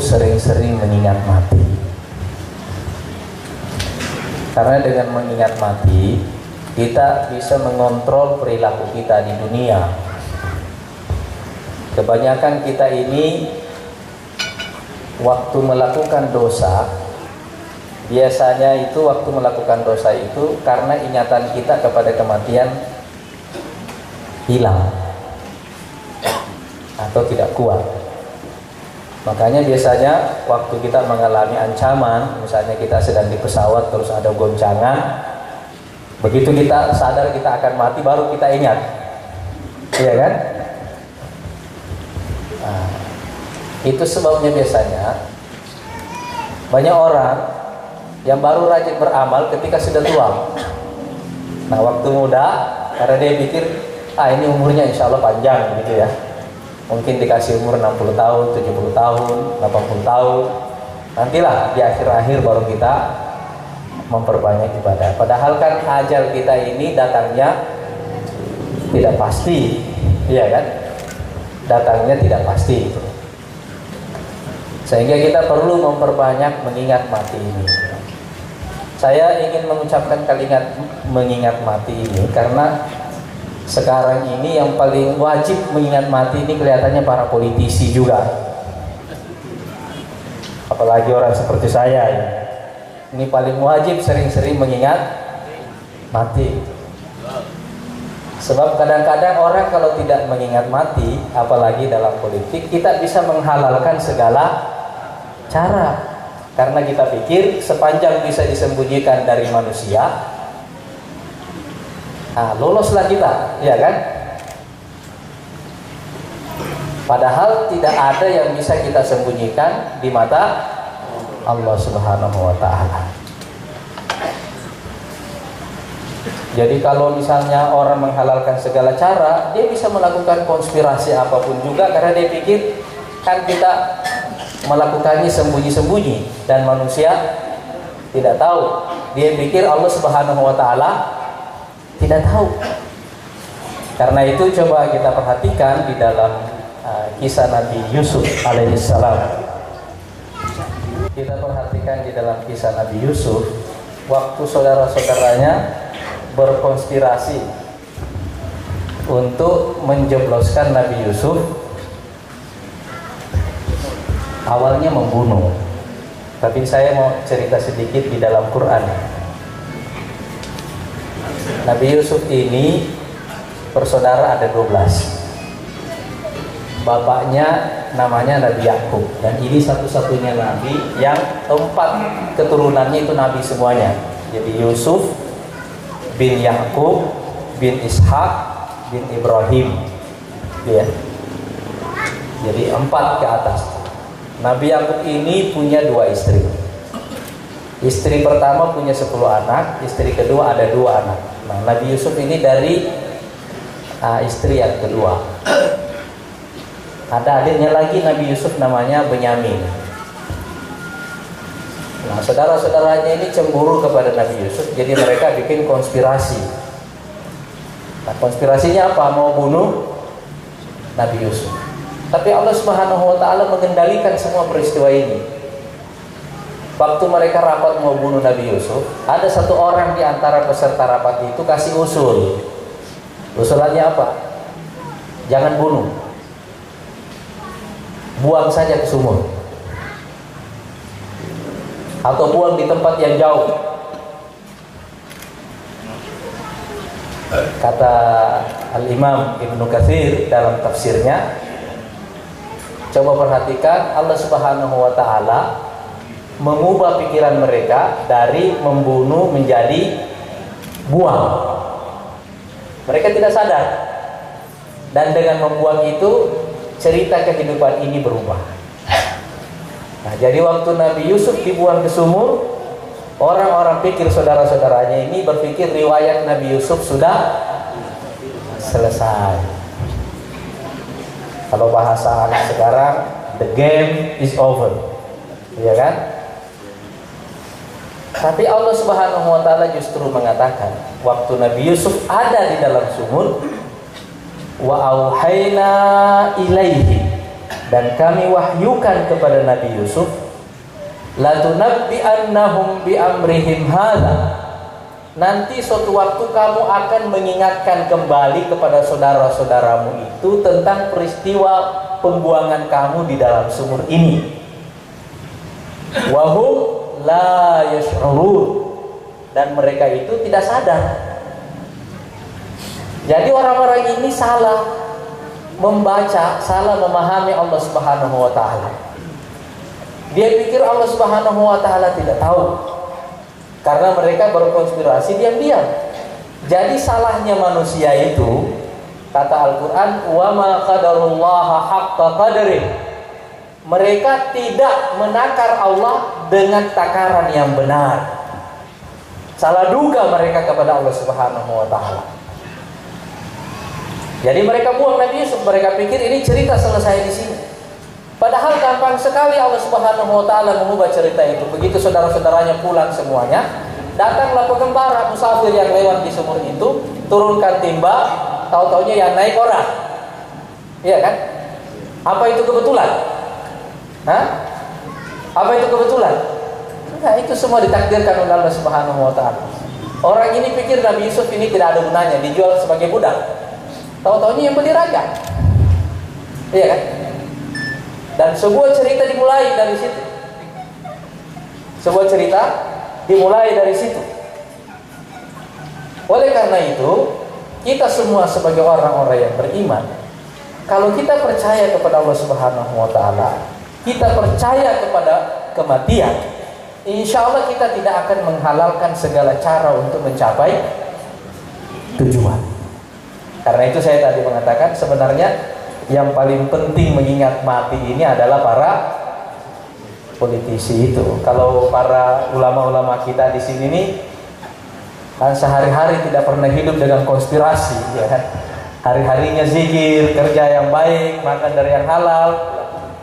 sering-sering mengingat mati. Karena dengan mengingat mati, kita bisa mengontrol perilaku kita di dunia. Kebanyakan kita ini waktu melakukan dosa, biasanya itu waktu melakukan dosa itu karena ingatan kita kepada kematian hilang atau tidak kuat. Makanya biasanya waktu kita mengalami ancaman, misalnya kita sedang di pesawat terus ada goncangan, begitu kita sadar kita akan mati baru kita ingat, iya kan? Nah, itu sebabnya biasanya banyak orang yang baru rajin beramal ketika sudah tua. Nah, waktu muda karena dia pikir ini umurnya insya Allah panjang gitu ya. Mungkin dikasih umur 60 tahun, 70 tahun, 80 tahun. Nantilah di akhir-akhir baru kita memperbanyak ibadah. Padahal kan ajal kita ini datangnya tidak pasti, iya kan? Datangnya tidak pasti. Sehingga kita perlu memperbanyak mengingat mati ini. Saya ingin mengucapkan kalimat mengingat mati ini karena sekarang ini yang paling wajib mengingat mati ini kelihatannya para politisi juga. Apalagi orang seperti saya ya. Ini paling wajib sering-sering mengingat mati. Sebab kadang-kadang orang kalau tidak mengingat mati, apalagi dalam politik, kita bisa menghalalkan segala cara. Karena kita pikir sepanjang bisa disembunyikan dari manusia, loloslah kita, ya kan? Padahal tidak ada yang bisa kita sembunyikan di mata Allah Subhanahu wa Ta'ala. Jadi kalau misalnya orang menghalalkan segala cara, dia bisa melakukan konspirasi apapun juga karena dia pikir kan kita melakukannya sembunyi-sembunyi dan manusia tidak tahu. Dia pikir Allah Subhanahu wa Ta'ala tidak tahu. Karena itu coba kita perhatikan di dalam kisah Nabi Yusuf alaihissalam. Kita perhatikan di dalam kisah Nabi Yusuf, waktu saudara-saudaranya berkonspirasi untuk menjebloskan Nabi Yusuf, awalnya membunuh. Tapi saya mau cerita sedikit di dalam Quran. Nabi Yusuf ini bersaudara ada 12. Bapaknya namanya Nabi Yakub, dan ini satu-satunya nabi yang 4 keturunannya itu nabi semuanya. Jadi Yusuf bin Yakub bin Ishak bin Ibrahim, ya. Jadi 4 ke atas. Nabi Yakub ini punya 2 istri. Istri pertama punya 10 anak, istri kedua ada 2 anak. Nah, Nabi Yusuf ini dari istri yang kedua. Ada adiknya lagi Nabi Yusuf namanya Benyamin. Nah, saudara-saudaranya ini cemburu kepada Nabi Yusuf, jadi mereka bikin konspirasi. Nah, konspirasinya apa? Mau bunuh Nabi Yusuf. Tapi Allah Subhanahu wa Ta'ala mengendalikan semua peristiwa ini. Waktu mereka rapat mau bunuh Nabi Yusuf, ada 1 orang di antara peserta rapat itu kasih usul. Usulannya apa? Jangan bunuh, buang saja ke sumur, atau buang di tempat yang jauh. Kata Al-Imam Ibnu Katsir dalam tafsirnya, coba perhatikan, Allah Subhanahu wa Ta'ala mengubah pikiran mereka dari membunuh menjadi buang. Mereka tidak sadar, dan dengan membuang itu cerita kehidupan ini berubah. Nah, jadi waktu Nabi Yusuf dibuang ke sumur, orang-orang pikir, saudara-saudaranya ini berpikir riwayat Nabi Yusuf sudah selesai. Kalau bahasa anak sekarang, the game is over, iya kan? Tapi Allah Subhanahu wa Ta'ala justru mengatakan, waktu Nabi Yusuf ada di dalam sumur, wa auhayna ilaihi, dan kami wahyukan kepada Nabi Yusuf, latunabbi'annahum bi amrihim hadza, nanti suatu waktu kamu akan mengingatkan kembali kepada saudara-saudaramu itu tentang peristiwa pembuangan kamu di dalam sumur ini. Wahum la yash'urun, dan mereka itu tidak sadar. Jadi orang-orang ini salah membaca, salah memahami Allah Subhanahu wa taala. Dia pikir Allah Subhanahu wa taala tidak tahu, karena mereka berkonspirasi diam-diam. Jadi salahnya manusia itu, kata Al-Quran, wa ma qadarullaha haqqa qadrih, mereka tidak menakar Allah dengan takaran yang benar. Salah duga mereka kepada Allah Subhanahu wa taala. Jadi mereka buang Nabi Yusuf, mereka pikir ini cerita selesai di sini. Padahal gampang sekali Allah Subhanahu wa taala mengubah cerita itu. Begitu saudara-saudaranya pulang semuanya, datanglah pengembara musafir yang lewat di sumur itu, turunkan timba, tahu-taunya yang naik orang. Iya kan? Apa itu kebetulan? Hah? Apa itu kebetulan? Nah, itu semua ditakdirkan oleh Allah Subhanahu wa taala. Orang ini pikir Nabi Yusuf ini tidak ada gunanya, dijual sebagai budak. Tahu-taunya yang beli raja. Iya kan? Dan sebuah cerita dimulai dari situ. Sebuah cerita dimulai dari situ. Oleh karena itu, kita semua sebagai orang-orang yang beriman, kalau kita percaya kepada Allah Subhanahu wa taala, kita percaya kepada kematian, insya Allah kita tidak akan menghalalkan segala cara untuk mencapai tujuan. Karena itu saya tadi mengatakan sebenarnya yang paling penting mengingat mati ini adalah para politisi itu. Kalau para ulama-ulama kita di sini nih kan sehari-hari tidak pernah hidup dengan konspirasi, ya kan? Hari-harinya zikir, kerja yang baik, makan dari yang halal.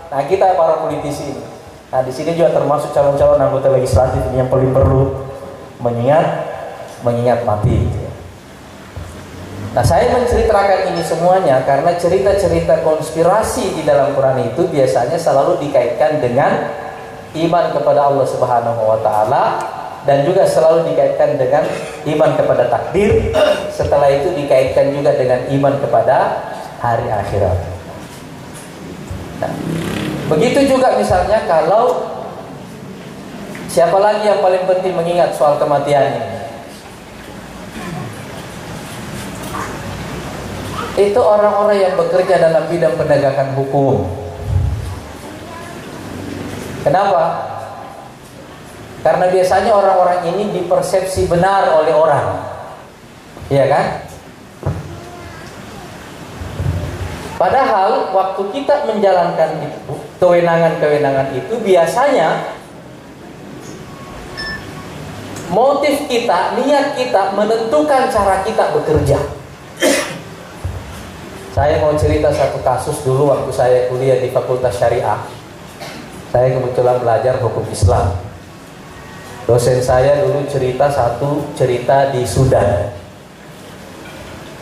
Nah, kita para politisi ini. Nah, di sini juga termasuk calon-calon anggota legislatif yang paling perlu mengingat mati. Nah, saya menceritakan ini semuanya karena cerita-cerita konspirasi di dalam Quran itu biasanya selalu dikaitkan dengan iman kepada Allah Subhanahu wa taala, dan juga selalu dikaitkan dengan iman kepada takdir. Setelah itu dikaitkan juga dengan iman kepada hari akhirat. Nah, begitu juga misalnya kalau siapa lagi yang paling penting mengingat soal kematian ini? Itu orang-orang yang bekerja dalam bidang penegakan hukum. Kenapa? Karena biasanya orang-orang ini dipersepsi benar oleh orang, iya kan? Padahal waktu kita menjalankan itu, kewenangan-kewenangan itu biasanya motif kita, niat kita menentukan cara kita bekerja. Saya mau cerita satu kasus dulu waktu saya kuliah di Fakultas Syariah. Saya kebetulan belajar hukum Islam. Dosen saya dulu cerita satu cerita di Sudan.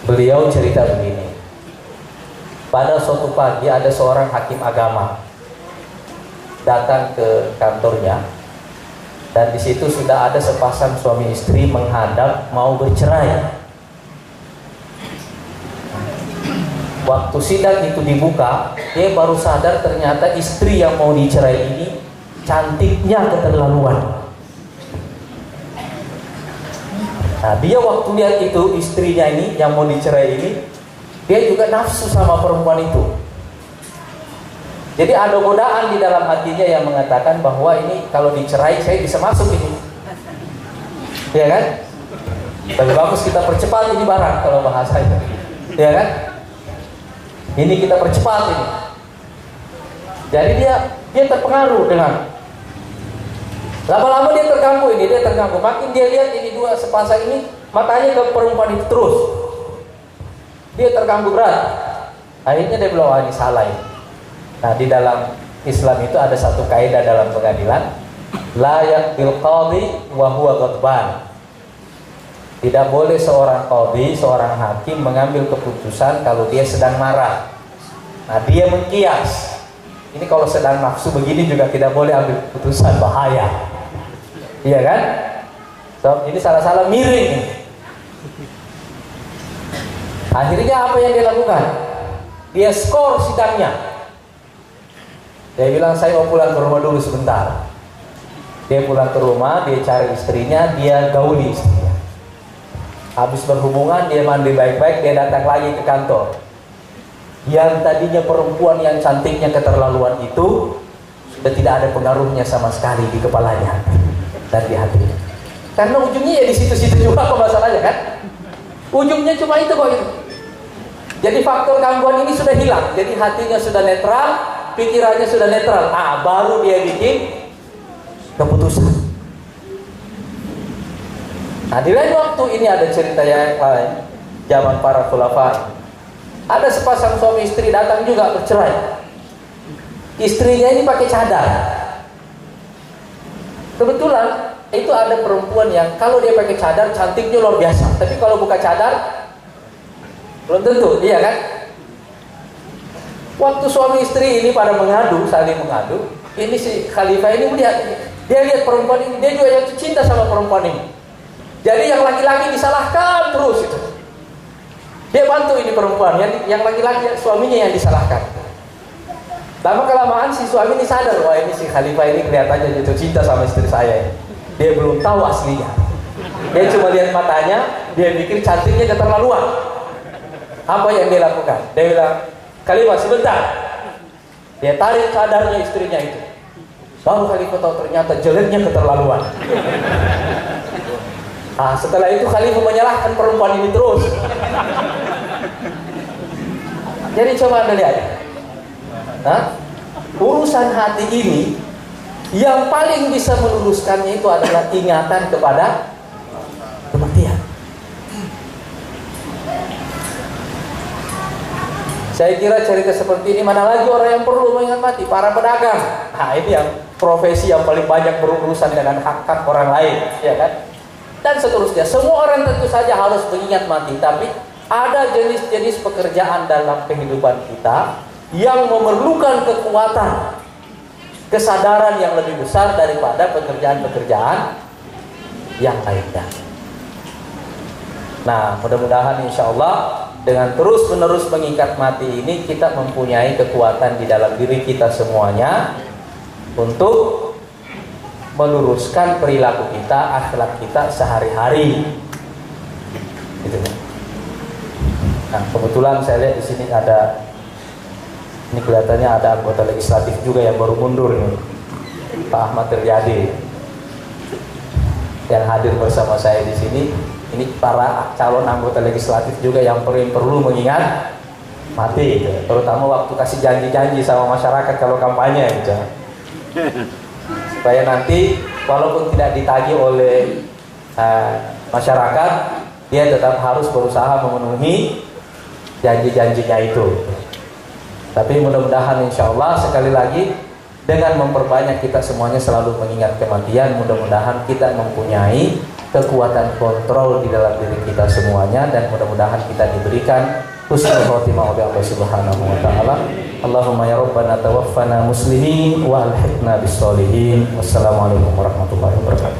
Beliau cerita begini. Pada suatu pagi ada seorang hakim agama datang ke kantornya, dan di situ sudah ada sepasang suami istri menghadap mau bercerai. Waktu sidang itu dibuka, dia baru sadar ternyata istri yang mau dicerai ini cantiknya keterlaluan. Nah, dia waktu lihat itu istrinya ini yang mau dicerai ini, dia juga nafsu sama perempuan itu. Jadi ada godaan di dalam hatinya yang mengatakan bahwa ini kalau dicerai saya bisa masuk ini, ya kan? Lebih bagus kita percepat ini barang kalau bahasanya, ya kan? Ini kita percepat ini. Jadi dia terpengaruh dengan, lama-lama dia terganggu ini, dia terganggu. Makin dia lihat ini dua sepasang ini, matanya ke perempuan itu terus. Dia terganggu berat. Akhirnya dia bilang, ini salah ini. Nah, di dalam Islam itu ada satu kaidah dalam pengadilan, la yaqbil qadhi wa huwa ghadban. Tidak boleh seorang qadhi, seorang hakim mengambil keputusan kalau dia sedang marah. Nah, dia mengkias. Ini kalau sedang nafsu begini juga tidak boleh ambil keputusan, bahaya. Iya kan? So, ini salah-salah miring. Akhirnya apa yang dia lakukan? Dia skor sidangnya. Dia bilang, saya mau pulang ke rumah dulu sebentar. Dia pulang ke rumah, dia cari istrinya, dia gauli istrinya. Habis berhubungan, dia mandi baik-baik, dia datang lagi ke kantor. Yang tadinya perempuan yang cantiknya keterlaluan itu sudah tidak ada pengaruhnya sama sekali di kepalanya dan di hatinya. Karena ujungnya ya di situ-situ juga kok masalahnya kan. Ujungnya cuma itu kok. Jadi faktor gangguan ini sudah hilang. Jadi hatinya sudah netral, pikirannya sudah netral. Baru dia bikin keputusan. Nah, di lain waktu ini ada cerita yang lain, zaman para khulafa. Ada sepasang suami istri datang juga bercerai. Istrinya ini pakai cadar. Kebetulan itu ada perempuan yang kalau dia pakai cadar cantiknya luar biasa, tapi kalau buka cadar belum tentu, iya kan? Waktu suami istri ini pada mengadu, saling mengadu, ini si khalifah ini melihat, dia lihat perempuan ini, dia juga jatuh cinta sama perempuan ini. Jadi yang laki-laki disalahkan terus itu. Dia bantu ini perempuan, yang laki-laki suaminya yang disalahkan. Lama kelamaan si suami ini sadar, wah ini si khalifah ini kelihatannya jatuh cinta sama istri saya. Dia belum tahu aslinya. Dia cuma lihat matanya, dia pikir cantiknya keterlaluan. Apa yang dia lakukan? Dia bilang, khalifah sebentar. Dia tarik cadarnya istrinya itu. Baru khalifah tahu ternyata jeleknya keterlaluan. Setelah itu khalifah menyalahkan perempuan ini terus. Jadi coba Anda lihat. Urusan hati ini yang paling bisa meluruskannya itu adalah ingatan kepada kematian. Saya kira cerita seperti ini mana lagi orang yang perlu mengingat mati? Para pedagang. Ini yang profesi yang paling banyak berurusan dengan hak-hak orang lain, ya kan? Dan seterusnya. Semua orang tentu saja harus mengingat mati, tapi ada jenis-jenis pekerjaan dalam kehidupan kita yang memerlukan kekuatan, kesadaran yang lebih besar daripada pekerjaan-pekerjaan yang lainnya. Nah, mudah-mudahan insya Allah dengan terus-menerus mengikat mati ini kita mempunyai kekuatan di dalam diri kita semuanya untuk meluruskan perilaku kita, akhlak kita sehari-hari. Gitu. Nah, kebetulan saya lihat di sini ada, ini kelihatannya ada anggota legislatif juga yang baru mundur nih, Pak Ahmad Riyadi, yang hadir bersama saya di sini. Ini para calon anggota legislatif juga yang perlu mengingat mati, gitu. Terutama waktu kasih janji-janji sama masyarakat kalau kampanye, gitu. Supaya nanti walaupun tidak ditagih oleh masyarakat, dia tetap harus berusaha memenuhi janji-janjinya itu. Tapi mudah-mudahan insya Allah sekali lagi dengan memperbanyak kita semuanya selalu mengingat kematian, mudah-mudahan kita mempunyai kekuatan kontrol di dalam diri kita semuanya, dan mudah-mudahan kita diberikan husnul khotimah oleh Allah Subhanahu wa taala. Allahumma ya rabbana tawaffana muslimin wa alhiqna bis solihin. Wassalamualaikum warahmatullahi wabarakatuh.